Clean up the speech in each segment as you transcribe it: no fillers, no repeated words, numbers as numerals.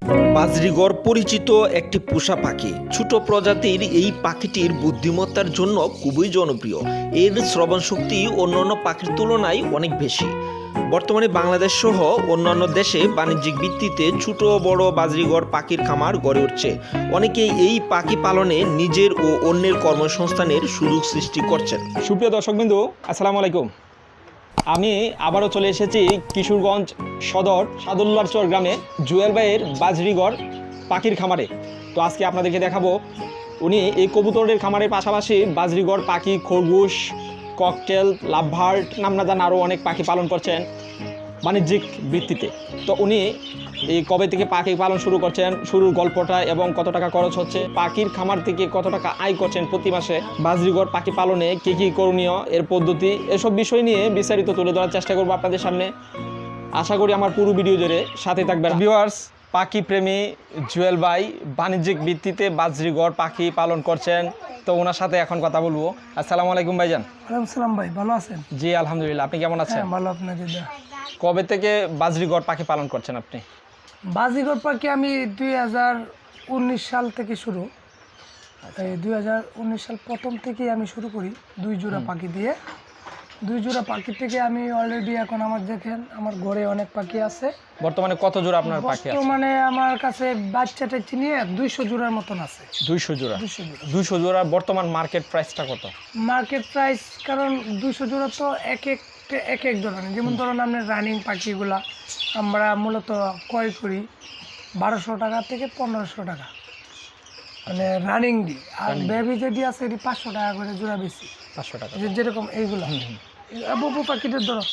বাজরিগর পরিচিত একটি পোষা পাখি। ছোট প্রজাতির এই পাখিটির বুদ্ধিমত্তার জন্য খুবই জনপ্রিয়। এর শ্রবণ শক্তি অন্যান্য পাখির তুলনায় অনেক বেশি। বর্তমানে বাংলাদেশ সহ অন্যান্য দেশে বাণিজ্যিক ভিত্তিতে ছোট বড় বাজরিগর পাখির খামার গড়ে উঠছে। অনেকেই এই পাখি পালনে নিজের ও অন্যের কর্মসংস্থানের সুযোগ সৃষ্টি করছেন। সুপ্রিয় দর্শকবৃন্দু, আসসালামু আলাইকুম। আমি আবারও চলে এসেছি কিশোরগঞ্জ সদর সাদুল্লারচর গ্রামে জুয়েল ভাইয়ের বাজরিগর পাখির খামারে। তো আজকে আপনাদেরকে দেখাবো উনি এই কবুতরের খামারের পাশাপাশি বাজরিগর পাখি, খরগোশ, ককটেল, লাভবার্ড, নামনাদান আরও অনেক পাখি পালন করছেন বাণিজ্যিক ভিত্তিতে। তো উনি এই কবে থেকে পাখি পালন শুরু করছেন, শুরুর গল্পটা এবং কত টাকা খরচ হচ্ছে, পাখির খামার থেকে কত টাকা আয় করছেন প্রতি মাসে, বাজরিগর পাখি পালনে কী কী করণীয়, এর পদ্ধতি, এসব বিষয় নিয়ে বিস্তারিত তুলে ধরার চেষ্টা করবো আপনাদের সামনে। আশা করি আমার পুরো ভিডিও জুড়ে সাথে থাকবেন। ভিউয়ার্স, পাখি প্রেমী জুয়েল ভাই বাণিজ্যিক ভিত্তিতে বাজরিগর পাখি পালন করছেন। তো ওনার সাথে এখন কথা বলবো। আসসালামু আলাইকুম ভাইজান। ওয়ালাইকুম সালাম ভাই, ভালো আছেন? জি আলহামদুলিল্লাহ, আপনি কেমন আছেন? হ্যাঁ ভালো, আপনাকে কবে থেকে বাজরিগর পাখি পালন করছেন আপনি? বাজিগর পাখি আমি 2019 সাল থেকে শুরু। এই 2019 সাল প্রথম থেকেই আমি শুরু করি 2 জোড়া পাখি দিয়ে। 2 জোড়া পাখি থেকে আমি অলরেডি এখন আমার দেখেন আমার ঘরে অনেক পাখি আছে। বর্তমানে কত জোড়া আপনার পাখি আছে? বর্তমানে আমার কাছে বাচ্চাটা চিনিয়ে 200 জোড়ার মতন আছে। 200 জোড়া। 200 জোড়া বর্তমান মার্কেট প্রাইসটা কত? মার্কেট প্রাইস, কারণ 200 জোড়া তো এক এক ধরনের। যেমন ধরুন আপনার রানিং পাখিগুলা আমরা মূলত ক্রয় করি 1200 টাকা থেকে 1500 টাকা, মানে রানিং দিই। আর বেবি যেটি আছে এটি 500 টাকা করে জোড়া বেশি। 500 টাকা যেরকম এইগুলো বপু পাখিদের ধরো।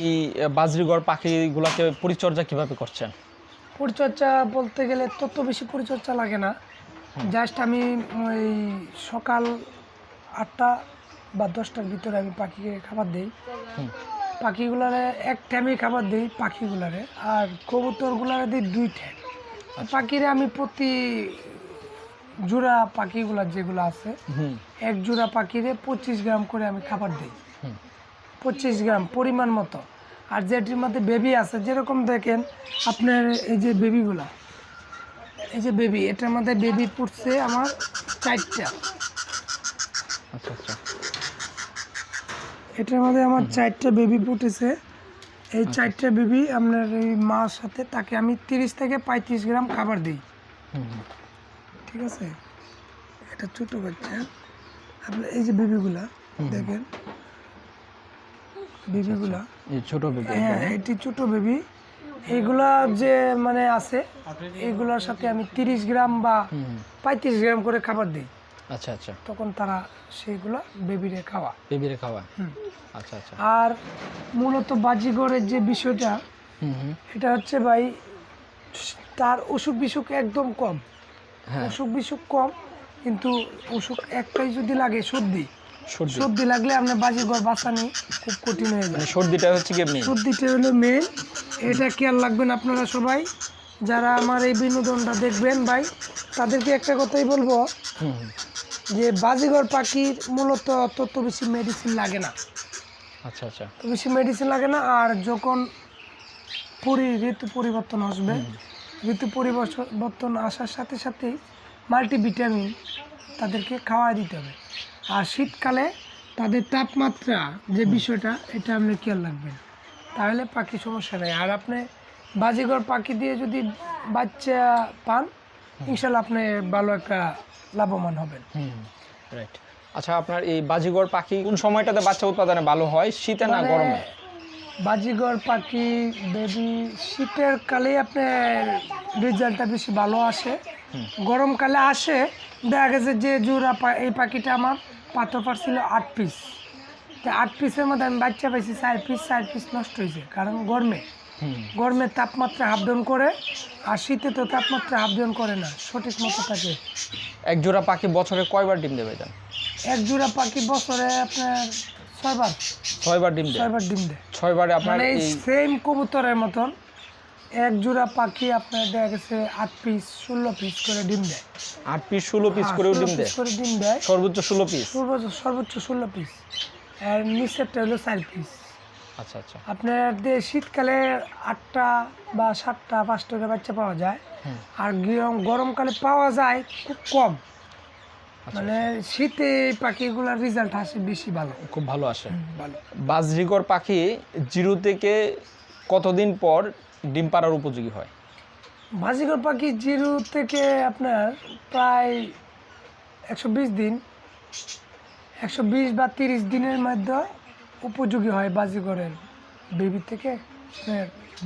এই বাজরিগর পাখিগুলোকে পরিচর্যা কিভাবে করছেন? পরিচর্যা বলতে গেলে তত বেশি পরিচর্যা লাগে না। জাস্ট আমি ওই সকাল 8টা বা 10টার ভিতরে আমি পাখিকে খাবার দিই। পাখিগুলারে এক টাইমে খাবার দিই পাখিগুলারে, আর কবুতরগুলারে দিই 2 টাইম। পাখিরে আমি প্রতি জোড়া পাখিগুলা যেগুলো আছে এক জোড়া পাখিরে 25 গ্রাম করে আমি খাবার দিই। 25 গ্রাম পরিমাণ মতো। আর যেটির মধ্যে বেবি আছে, যেরকম দেখেন আপনার এই যে বেবিগুলা, এই যে বেবি, এটার মধ্যে বেবি পড়ছে আমার 4টা। আচ্ছা আচ্ছা, এটার মধ্যে আমার 4টা বেবি ফুটেছে। এই 4টা বেবি আপনার এই মার সাথে তাকে আমি 30 থেকে 35 গ্রাম খাবার দিই। ঠিক আছে, এটা ছোট বাচ্চা। আপনার এই যে বেবিগুলা দেখেন, বেবিগুলা এই ছোট বেবি। হ্যাঁ এটি ছোট বেবি। এইগুলা যে মানে আছে, এইগুলোর সাথে আমি 30 গ্রাম বা 35 গ্রাম করে খাবার দিই। আচ্ছা আচ্ছা, তখন তারা সেইগুলা বেবিরে খাওয়া। আচ্ছা আচ্ছা। আর মূলত বাজিগরের যে বিষয়টা, এটা হচ্ছে ভাই তার অসুখ বিসুখ একদম কম। অসুখ বিসুখ কম, কিন্তু অসুখ একটাই যদি লাগে, সর্দি লাগলে আপনার বাজিগর বাঁচানো খুব কঠিন হয়ে যায়। সর্দিটা হচ্ছে কি মেইন? সর্দিটা হলো মেন। এটা খেয়াল রাখবেন আপনারা সবাই যারা আমার এই বিনোদনটা দেখবেন ভাই, তাদেরকে একটা কথাই বলবো যে বাজিগর পাখির মূলত তত বেশি মেডিসিন লাগে না। আচ্ছা আচ্ছা, তো বেশি মেডিসিন লাগে না। আর যখন ঋতু পরিবর্তন আসবে, ঋতু পরিবর্তন আসার সাথে সাথেই মাল্টিভিটামিন তাদেরকে খাওয়া দিতে হবে। আর শীতকালে তাদের তাপমাত্রা যে বিষয়টা, এটা আপনি খেয়াল রাখবেন, তাহলে পাখি সমস্যা নেই। আর আপনি বাজিগর পাখি দিয়ে যদি বাচ্চা পান, ইনশাল্লাহ আপনি ভালো একটা লাভবান হবেন। রাইট। আচ্ছা, আপনার এই বাজিগর পাখি কোন সময়টাতে বাচ্চা উৎপাদনে ভালো হয়, শীতে না গরমে? বাজিগর পাখি বেবি শীতের কালে আপনার রেজাল্টটা বেশি ভালো আসে। গরমকালে আসে, দেখা গেছে যে জোড়া এই পাখিটা আমার পাথর পারছিল 8 পিস। তো 8 পিসের মধ্যে আমি বাচ্চা পাইছি 4 পিস নষ্ট হয়েছে। কারণ গরমে তাপমাত্রা হাফ ডাউন করে, আর শীতে তো তাপমাত্রা হাফ ডাউন করে না, সঠিক মতো থাকে। এক জোড়া পাখি বছরে কয়বার ডিম দেবে? এক জোড়া পাখি বছরে আপনার 6বার ডিম দেয়। 6বার ডিম দেয়। 6বারে আপনার মানে এই সেম কবুতরের মতন এক জোড়া পাখি আপনার দেখা গেছে 8 পিস 16 পিস করে ডিম দেয়। 8 পিস 16 পিস করে ডিম দেয়। সর্বোচ্চ 16 পিস। সর্বোচ্চ 16 পিস। আর নিচেরটা হলো 4 পিস। আচ্ছা আচ্ছা। আপনার শীতকালে 8টা বা 7টা 5টা করে বাচ্চা পাওয়া যায়, আর গরমকালে পাওয়া যায় খুব কম। মানে শীতে এই পাখিগুলোর রেজাল্ট আসে বেশি ভালো, খুব ভালো আসে। ভালো। বাজরিগর পাখি 0 থেকে কতদিন পর ডিম পাড়ার উপযোগী হয়? বাজিগর পাখি 0 থেকে আপনার প্রায় 120 দিন, 120 বা 30 দিনের মধ্যে উপযোগী হয় বাজিগরের বেবি থেকে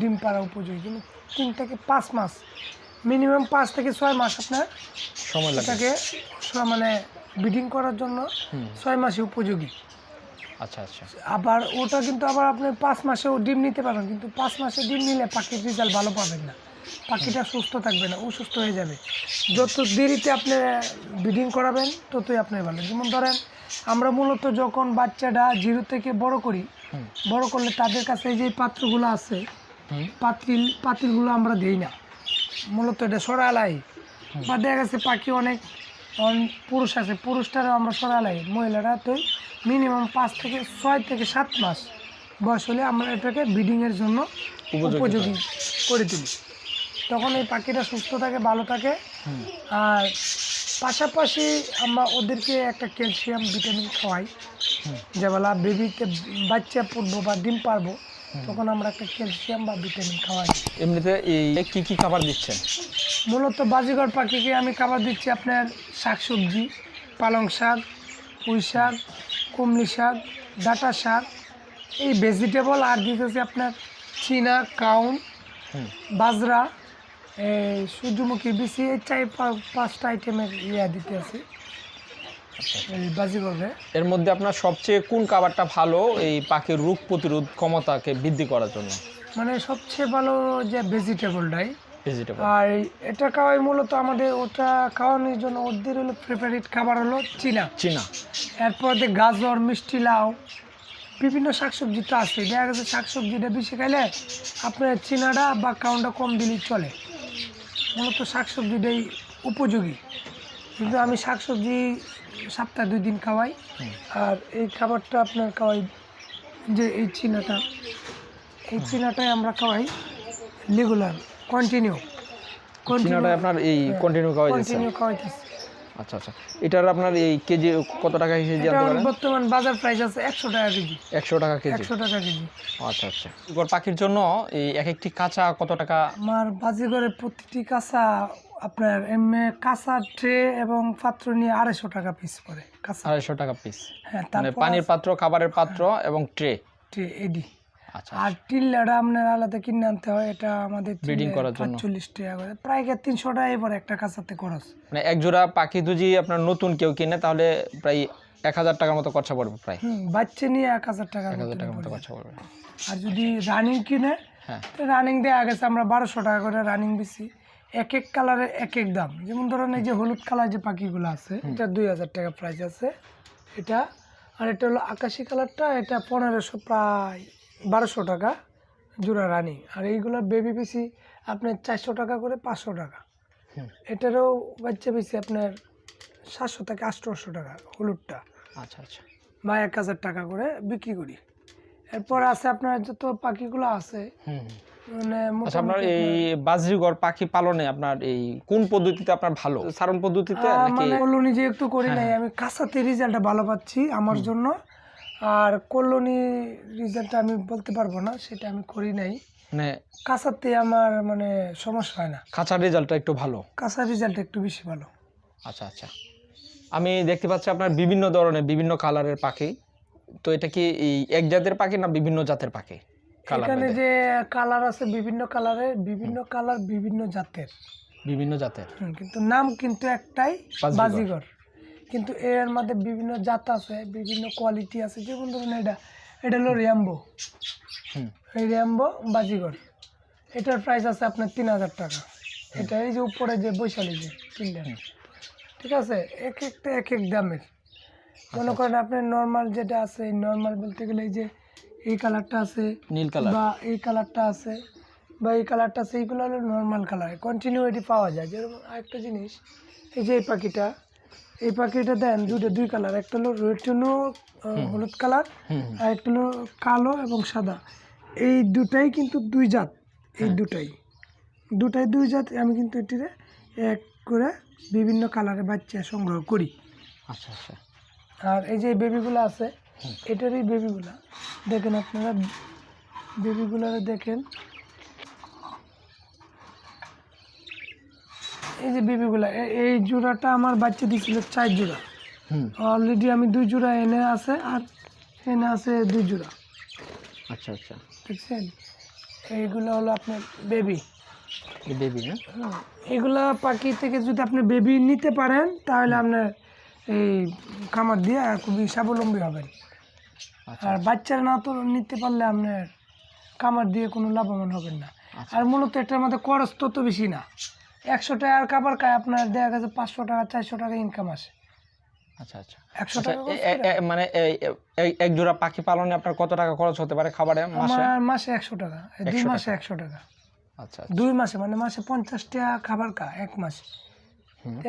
ডিম পাড়া উপযোগী। কিন্তু 3 থেকে 5 মাস, মিনিমাম 5 থেকে 6 মাস আপনার সময় লাগে। এটাকে মানে ব্রিডিং করার জন্য 6 মাসে উপযোগী। আচ্ছা আচ্ছা। আবার ওটা কিন্তু আবার আপনি 5 মাসেও ডিম নিতে পারবেন, কিন্তু 5 মাসে ডিম নিলে পাখির রেজাল্ট ভালো পাবেন না, পাখিটা সুস্থ থাকবে না, অসুস্থ হয়ে যাবে। যত দেরিতে আপনি ব্রিডিং করাবেন ততই আপনার ভালো। যেমন ধরেন আমরা মূলত যখন বাচ্চাটা 0 থেকে বড় করি, বড় করলে তাদের কাছে এই যে পাত্রগুলো আছে, পাতিলগুলো আমরা দিই না, মূলত এটা সরালাই। বা দেখা গেছে পাখি অনেক পুরুষ আছে, পুরুষটারও আমরা সরালাই, মহিলারা তো মিনিমাম 5 থেকে 6 থেকে 7 মাস বয়স হলে আমরা এটাকে ব্রিডিংয়ের জন্য উপযোগী করে তুলি। তখন এই পাখিটা সুস্থ থাকে, ভালো থাকে। আর পাশাপাশি আমরা ওদেরকে একটা ক্যালসিয়াম ভিটামিন খাওয়াই, যেবেলা বেবিতে বাচ্চা পড়বো বা ডিম পারবো তখন আমরা একটা ক্যালসিয়াম বা ভিটামিন খাওয়াই। এমনিতে এই কি খাবার দিচ্ছেন? মূলত বাজিগর পাখিকে আমি খাবার দিচ্ছি আপনার শাকসবজি, পালং শাক, পুঁই শাক, কুমড়ি শাক, ডাঁটা শাক, এই ভেজিটেবল। আর দিতেছি আপনার চীনা, কাউন, বাজরা, এই সূর্যমুখী বিচি, এই 4-5টা আইটেমের দিতে আছে এই বাজিগরে। এর মধ্যে আপনার সবচেয়ে কোন খাবারটা ভালো এই পাখির রোগ প্রতিরোধ ক্ষমতাকে বৃদ্ধি করার জন্য? মানে সবচেয়ে ভালো যে ভেজিটেবলটাই, ভেজিটেবল। আর এটা খাওয়াই মূলত আমাদের, ওটা খাওয়ানোর জন্য ওদের হলো ফেভারিট খাবার হলো চীনা। এরপর গাজর, মিষ্টি লাউ, বিভিন্ন শাকসবজি তো আছে। দেখা গেছে শাকসবজিটা বেশি খাইলে আপনার চীনাটা বা কাউনটা কম দিলেই চলে, মূলত শাকসবজিটাই উপযোগী। কিন্তু আমি শাকসবজি সপ্তাহে 2 দিন খাওয়াই। আর এই খাবারটা আপনার খাওয়াই যে এই চীনাটাই আমরা খাওয়াই রেগুলার, কন্টিনিউ আপনার এই কন্টিনিউ খাওয়াইতেছি। আচ্ছা আচ্ছা। এটার আপনার এই কেজি কত টাকা হিসেবে জানতে পারেন? বর্তমান বাজার প্রাইস আছে 100 টাকা কেজি। 100 টাকা কেজি? 100 টাকা কেজি। আচ্ছা আচ্ছা। বাজিগর পাখির জন্য এই এক একটি কাঁচা কত টাকা? আমার বাজিগরের প্রতিটি কাঁচা আপনার এমএ কাঁচা ট্রে এবং পাত্র নিয়ে 250 টাকা পিস পড়ে। কাঁচা 250 টাকা পিস? হ্যাঁ। মানে পানির পাত্র, খাবারের পাত্র এবং ট্রে এডি। আচ্ছা। আর টিল্লাটা আপনার আলাদা কিনে আনতে হয়, এটা আমাদের ব্রিডিং করার জন্য 45 টাকা করে, প্রায় 300 টাকা পড়ে একটা কাঁচাতে খরচ। মানে এক জোড়া পাখি যদি আপনার নতুন কেউ কিনে তাহলে প্রায় 1000 টাকার মতো খরচা পড়বে প্রায়। বাচ্চা নিয়ে 1000 টাকার মতো খরচা পড়বে। আর যদি রানিং কিনে, তো রানিং দেওয়া গেছে আমরা 1200 টাকা করে রানিং বেশি। এক এক কালারের এক এক দাম। যেমন ধরেন এই যে হলুদ কালার যে পাখিগুলো আছে, এটা 2000 টাকা প্রাইস আছে এটা। আর এটা হলো আকাশি কালারটা, এটা 1500, প্রায় 1200 টাকা জোড়া রানিং। আর এইগুলোর বেবি বেশি আপনার 400 টাকা করে, 500 টাকা। এটারও বাচ্চা বেশি আপনার 700 থেকে 800 টাকা হলুদটা। আচ্ছা আচ্ছা। বা 1000 টাকা করে বিক্রি করি। এরপর আছে আপনার যত পাখিগুলো আছে, মানে আচ্ছা, আপনার এই বাজিগর পাখি পালনে আপনার এই কোন পদ্ধতিতে আপনার ভালো? সারণ পদ্ধতিতে নাকি? মানে কলোনি যে একটু করি নাই আমি, কাঁচাতে রেজাল্টটা ভালো পাচ্ছি আমার জন্য। আর কলোনি রেজাল্টটা আমি বলতে পারবো না, সেটা আমি করি নাই। মানে কাঁচাতে আমার মানে সমস্যা হয় না, কাঁচা রেজাল্টটা একটু ভালো, কাঁচা রেজাল্ট একটু বেশি ভালো। আচ্ছা আচ্ছা। আমি দেখতে পাচ্ছি আপনার বিভিন্ন ধরনের বিভিন্ন কালারের পাখি। তো এটা কি এই এক জাতের পাখি না বিভিন্ন জাতের পাখি? এখানে যে কালার আছে বিভিন্ন কালারের, বিভিন্ন কালার বিভিন্ন জাতের, কিন্তু নাম কিন্তু একটাই, বাজিগর। কিন্তু এর মধ্যে বিভিন্ন জাত আছে, বিভিন্ন কোয়ালিটি আছে। যেমন ধরুন এটা হলো র্যাম্বো, এই র্যাম্বো বাজিগর, এটার প্রাইস আছে আপনার 3000 টাকা। এটা এই যে উপরে যে বৈশালী যে কিনলেন, ঠিক আছে, এক একটা এক এক দামের। মনে করেন আপনার নর্মাল যেটা আছে, নর্মাল বলতে গেলে এই যে এই কালারটা আছে, নীল কালার, বা এই কালারটা আছে, বা এই কালারটা আছে, এইগুলো হলো নর্মাল কালার, কন্টিনিউটি পাওয়া যায়। যেরকম আরেকটা জিনিস, এই যে এই পাখিটা, এই পাখিটা দেন দুই কালার, একটা হলো রেটিনো হলুদ কালার, আর একটা হলো কালো এবং সাদা। এই দুটাই কিন্তু দুই জাত, এই দুই জাত। আমি কিন্তু এটিরে এক করে বিভিন্ন কালারের বাচ্চা সংগ্রহ করি। আচ্ছা আচ্ছা। আর এই যে বেবিগুলো আছে, এটারই বেবিগুলা দেখেন, আপনারা বেবিগুলো দেখেন, এই যে বেবিগুলা, এই জোড়াটা আমার বাচ্চা দিছিল 4 জোড়া। অলরেডি আমি 2 জোড়া এনে আছে, আর এনে আছে 2 জোড়া। আচ্ছা আচ্ছা। দেখছেন, এইগুলো হলো আপনার বেবি। বেবি না? এগুলা পাখি থেকে যদি আপনি বেবি নিতে পারেন তাহলে আপনার এই খামার দিয়ে খুবই স্বাবলম্বী হবেন। আর বাচ্চা না তো নিতে পারলে আপনার খামার দিয়ে কোনো লাভবান হবেন না। আর মূলত এটার মধ্যে খরচ তত বেশি না। 100 টাকার খাবার খায় আপনার দেখা গেছে 500 টাকা 400 টাকা ইনকাম আসে। আচ্ছা আচ্ছা। 100 টাকা মানে এক জোড়া পাখি পালনে আপনার কত টাকা খরচ হতে পারে খাবারে মাসে? আমার মাসে 100 টাকা, 2 মাসে 100 টাকা। আচ্ছা 2 মাসে মানে মাসে 50 টাকা খাবার খায় এক মাসে।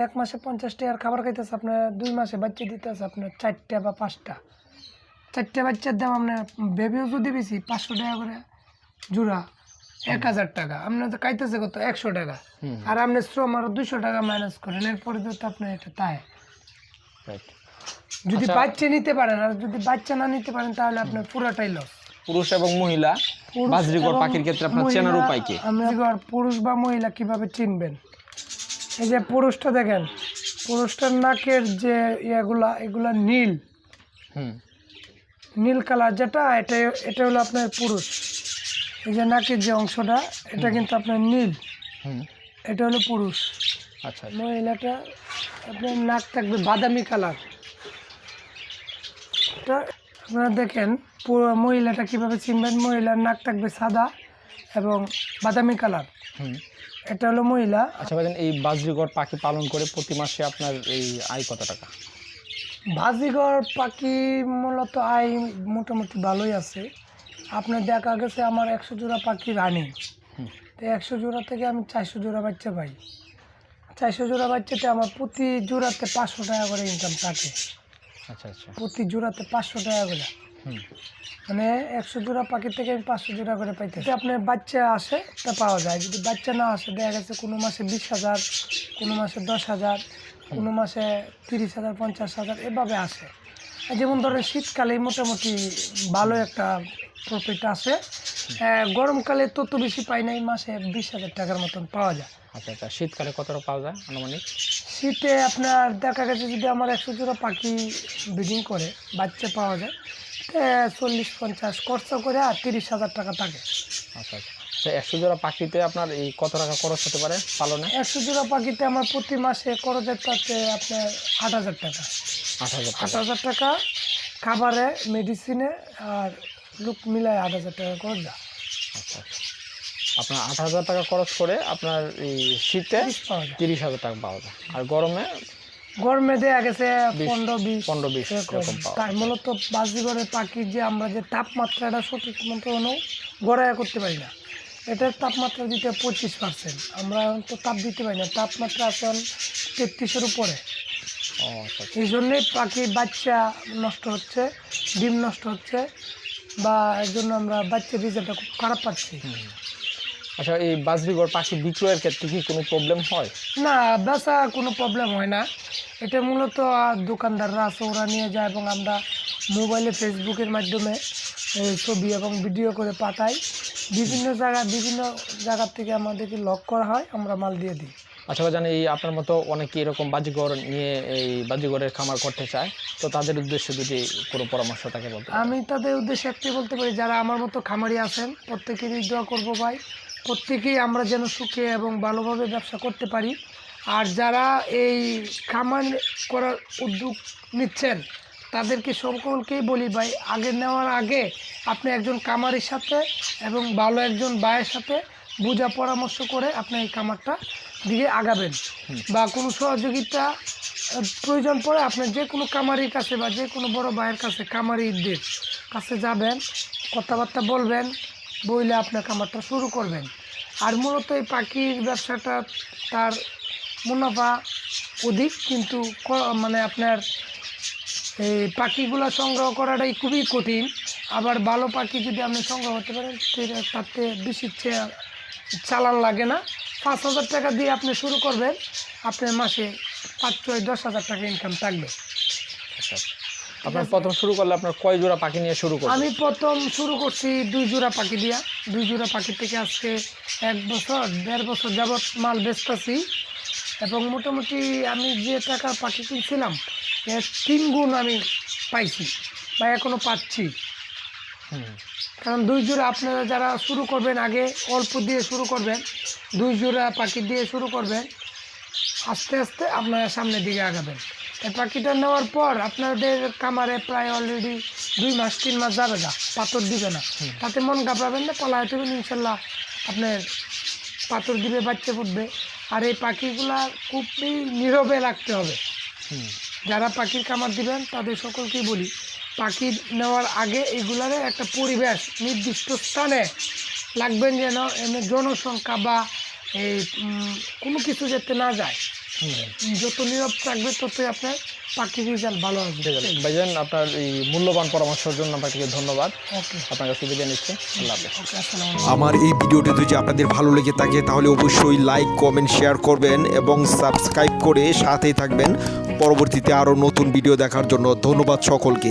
1 মাসে 50 টাকার খাবার খাইতেছে আপনার, 2 মাসে বাচ্চা দিতেছে আপনার 4টা বা 5টা। 4টা বাচ্চার দাম আপনার বেবিও যদি বেশি 500 টাকা করে জোড়া, 1000 টাকা। আপনার তো খাইতেছে কত 100 টাকা, আর আপনি শ্রম আরো 200 টাকা মাইনাস করেন, এরপরে তো আপনার এটা তাই। যদি বাচ্চা নিতে পারেন, আর যদি বাচ্চা না নিতে পারেন তাহলে আপনার পুরোটাই লস। পুরুষ এবং মহিলা বাজরিগর পাখির ক্ষেত্রে আপনার চেনার উপায় কি? পুরুষ বা মহিলা কিভাবে চিনবেন? এই যে পুরুষটা দেখেন, পুরুষটার নাকের যে এগুলা নীল কালার যেটা, এটা হলো আপনার পুরুষ। এই যে নাকের যে অংশটা, এটা কিন্তু আপনার নীল, এটা হলো পুরুষ। আচ্ছা। মহিলাটা আপনার নাক থাকবে বাদামি কালার। এটা আপনারা দেখেন পুরো মহিলাটা কিভাবে চিনবেন, মহিলার নাক থাকবে সাদা এবং বাদামি কালার, এটা হলো মহিলা। আচ্ছা ভাইজান, এই বাজরিগর পাখি পালন করে প্রতি মাসে আপনার এই আয় কত টাকা? বাজিঘর পাখি মূলত আয় মোটামুটি ভালোই আছে। আপনার দেখা গেছে আমার 100 জোড়া পাখি রানিং, তো 100 জোড়া থেকে আমি 400 জোড়া বাচ্চা পাই। 400 জোড়া বাচ্চাতে আমার প্রতি জোড়াতে 500 টাকা করে ইনকাম থাকে। আচ্ছা আচ্ছা। প্রতি জোড়াতে 500 টাকা করে, মানে 100 জোড়া পাখি থেকে আমি 500 জোড়া করে পাইতে। যদি আপনার বাচ্চা আসে তা পাওয়া যায়, যদি বাচ্চা না আসে দেখা গেছে কোনো মাসে 20,000, কোনো মাসে 10,000, কোনো মাসে 30,000 50,000 এভাবে আসে। যেমন ধরেন শীতকালে মোটামুটি ভালো একটা প্রফিট আসে, গরমকালে তত বেশি পাই নাই, মাসে 20,000 টাকার মতন পাওয়া যায়। আচ্ছা আচ্ছা। শীতকালে কতটা পাওয়া যায় আনুমানিক? শীতে আপনার দেখা গেছে যদি আমার 100 জোড়া পাখি ব্রিডিং করে বাচ্চা পাওয়া যায় 40-50 খরচা করে, আর 30,000 টাকা থাকে। আচ্ছা আচ্ছা। 100 জোড়া পাখিতে আপনার এই কত টাকা খরচ হতে পারে পালনে? 100 জোড়া পাখিতে আমার প্রতি মাসে খরচ হচ্ছে আপনার 8,000 টাকা। 8,000 টাকা খাবারে, মেডিসিনে আর লোক মিলায় 8,000 টাকা খরচ যায়। আচ্ছা আচ্ছা। আপনার 8,000 টাকা খরচ করে আপনার এই শীতে 30,000 টাকা পাওয়া যায়, আর গরমে দেয়া গেছে 15-20 এরকম পাওয়া তাই। মূলত বাজিঘরের পাখি যে আমরা যে তাপমাত্রাটা সঠিক মতো গড়াইয়া করতে পারি না, এটার তাপমাত্রা দিতে 25%, আমরা তো তাপ দিতে পারি না, তাপমাত্রা আছে 33-এর উপরে। এই জন্যই পাখির বাচ্চা নষ্ট হচ্ছে, ডিম নষ্ট হচ্ছে, বা এর জন্য আমরা বাচ্চার রেজাল্টটা খুব খারাপ পাচ্ছি। আচ্ছা, এই বাজরিগর পাখি বিক্রয়ের ক্ষেত্রে কি কোনো প্রবলেম হয়? না, বেচা কোনো প্রবলেম হয় না। এটা মূলত দোকানদাররা আছে, ওরা নিয়ে যায়, এবং আমরা মোবাইলে ফেসবুকের মাধ্যমে ছবি এবং ভিডিও করে পাঠাই। বিভিন্ন জায়গার থেকে আমাদেরকে লক করা হয়, আমরা মাল দিয়ে দিই। আচ্ছা ভাইজান, এই আপনার মতো অনেকে এরকম বাজিঘর নিয়ে এই বাজিঘরের খামার করতে চায়, তো তাদের উদ্দেশ্যে যদি কোনো পরামর্শ থাকে বলতে? আমি তাদের উদ্দেশ্যে একটাই বলতে পারি, যারা আমার মতো খামারি আছেন প্রত্যেকেরই দোয়া করবো ভাই, প্রত্যেকেই আমরা যেন সুখে এবং ভালোভাবে ব্যবসা করতে পারি। আর যারা এই খামার করার উদ্যোগ নিচ্ছেন তাদেরকে সকলকেই বলি ভাই, নেওয়ার আগে আপনি একজন খামারির সাথে এবং ভালো একজন ভাইয়ের সাথে বুঝা পরামর্শ করে আপনি এই খামারটা দিকে আগাবেন, বা কোনো সহযোগিতা প্রয়োজন পড়ে আপনার যে কোনো খামারির কাছে বা যে কোনো বড় ভাইয়ের কাছে, খামারিদের কাছে যাবেন, কথাবার্তা বলবেন, বইলে আপনার খামারটা শুরু করবেন। আর মূলত এই পাখির ব্যবসাটা তার মুনাফা অধিক, কিন্তু মানে আপনার এই পাখিগুলো সংগ্রহ করাটাই খুবই কঠিন। আবার ভালো পাখি যদি আপনি সংগ্রহ করতে পারেন তাতে বেশি চালান লাগে না। 5,000 টাকা দিয়ে আপনি শুরু করবেন, আপনার মাসে 5-10,000 টাকা ইনকাম থাকবে। আচ্ছা, আপনার প্রথম শুরু করলে আপনার কয় জোড়া পাখি নিয়ে শুরু করবেন? আমি প্রথম শুরু করছি 2 জোড়া পাখি দিয়া। 2 জোড়া পাখি থেকে আজকে 1-1.5 বছর যাবৎ মাল বেচতেছি, এবং মোটামুটি আমি যে টাকার পাখি কিনছিলাম এর 3 গুণ আমি পাইছি বা এখনও পাচ্ছি। কারণ 2 জোড়া আপনারা যারা শুরু করবেন, আগে অল্প দিয়ে শুরু করবেন, 2 জোড়া পাখি দিয়ে শুরু করবেন, আস্তে আস্তে আপনারা সামনের দিকে আগাবেন। এই পাখিটা নেওয়ার পর আপনাদের কামারে প্রায় অলরেডি 2 মাস 3 মাস যাবে না, পাথর দিবে না। তাতে মন ঘাবড়াবেন না, পলায় দেবেন, ইনশাল্লাহ আপনার পাথর দিবে, বাচ্চা ফুটবে। আর এই পাখিগুলা খুবই নীরবে রাখতে হবে। যারা পাখির খামার দিবেন তাদের সকলকেই বলি, পাখি নেওয়ার আগে এগুলারে একটা পরিবেশ নির্দিষ্ট স্থানে লাগবেন, যেন এমনি জনসংখ্যা বা এই কোনো কিছু যাতে না যায়। যত নীরব থাকবে ততই আপনার পাখির রেজাল্ট ভালো হবে। ভাইজান, আপনার এই মূল্যবান পরামর্শের জন্য আপনাকে ধন্যবাদ। ওকে, আপনার কাছে বিদায় নিচ্ছি। আল্লাহ হাফেজ। ওকে, আসসালামু আলাইকুম। আমার এই ভিডিওটি যদি আপনাদের ভালো লেগে থাকে তাহলে অবশ্যই লাইক, কমেন্ট, শেয়ার করবেন এবং সাবস্ক্রাইব করে সাথেই থাকবেন পরবর্তীতে আরও নতুন ভিডিও দেখার জন্য। ধন্যবাদ সকলকে।